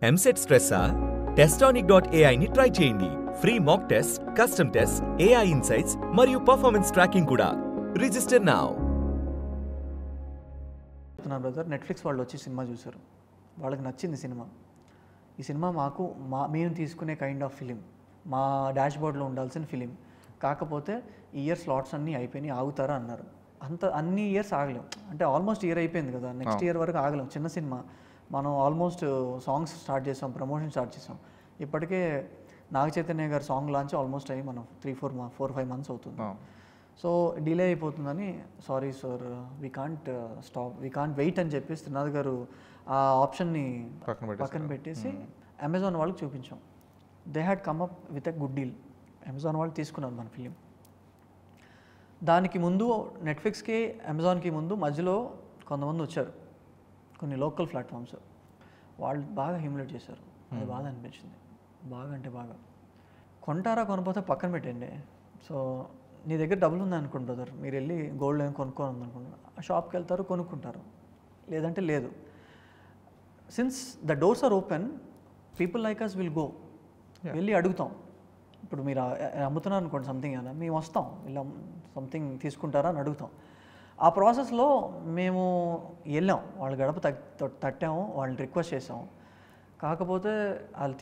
EAMCET స్ట్రెస్సా? Testonic.ai ని try చేయండి. Free mock test, custom test, AI insights మరియు పర్ఫార్మెన్స్ ట్రాకింగ్ కూడా. Register now. బ్రదర్ నెట్ఫ్లిక్స్ వాళ్ళు వచ్చి సినిమా చూశారు, వాళ్ళకి నచ్చింది సినిమా. ఈ సినిమా మేము తీసుకునే కైండ్ ఆఫ్ ఫిలిం, మా డాష్ బోర్డ్లో ఉండాల్సిన ఫిలిం, కాకపోతే ఈ ఇయర్ స్లాట్స్ అన్నీ అయిపోయినాయి, ఆగుతారా అన్నారు. అన్ని ఇయర్స్ ఆగలేం, అంటే ఆల్మోస్ట్ ఇయర్ అయిపోయింది కదా, నెక్స్ట్ ఇయర్ వరకు ఆగలేం. చిన్న సినిమా, మనం ఆల్మోస్ట్ సాంగ్స్ స్టార్ట్ చేసాం, ప్రమోషన్ స్టార్ట్ చేసాం. ఇప్పటికే నాగ చైతన్య గారు సాంగ్ లాంచ్ ఆల్మోస్ట్ అయ్యి మనం 4-5 months అవుతుంది. సో డిలే అయిపోతుందని, sorry sir we can't stop, we can't wait అని చెప్పేసి త్రినాథ్ గారు ఆ ఆప్షన్ని పక్కన పెట్టేసి అమెజాన్ వాళ్ళకి చూపించాం. They had come up with a good deal. Amazon వాళ్ళు తీసుకున్నారు మన ఫిలిం. దానికి ముందు నెట్ఫ్లిక్స్కి అమెజాన్కి ముందు మధ్యలో కొంతమంది వచ్చారు, కొన్ని లోకల్ ప్లాట్ఫామ్స్, వాళ్ళు బాగా హ్యూమిలేట్ చేశారు. అది బాధ అనిపించింది, బాగా అంటే బాగా. కొంటారా కొనపోతే పక్కన పెట్టండి. సో నీ దగ్గర డబ్బులు ఉందనుకోండి బ్రదర్, మీరు వెళ్ళి గోల్డ్ ఏం కొనుక్కోవాలి అనుకోండి, ఆ షాప్కి వెళ్తారు, కొనుక్కుంటారు, లేదంటే లేదు. Since the doors are open, people like us will go, వెళ్ళి అడుగుతాం. ఇప్పుడు మీరు అమ్ముతున్నారు అనుకోండి సంథింగ్, అలా మేము వస్తాం, ఇలా సంథింగ్ తీసుకుంటారా అని అడుగుతాం. ఆ ప్రాసెస్లో మేము వెళ్ళాం, వాళ్ళ గడప తట్టాము, వాళ్ళని రిక్వెస్ట్ చేసాము. కాకపోతే వాళ్ళు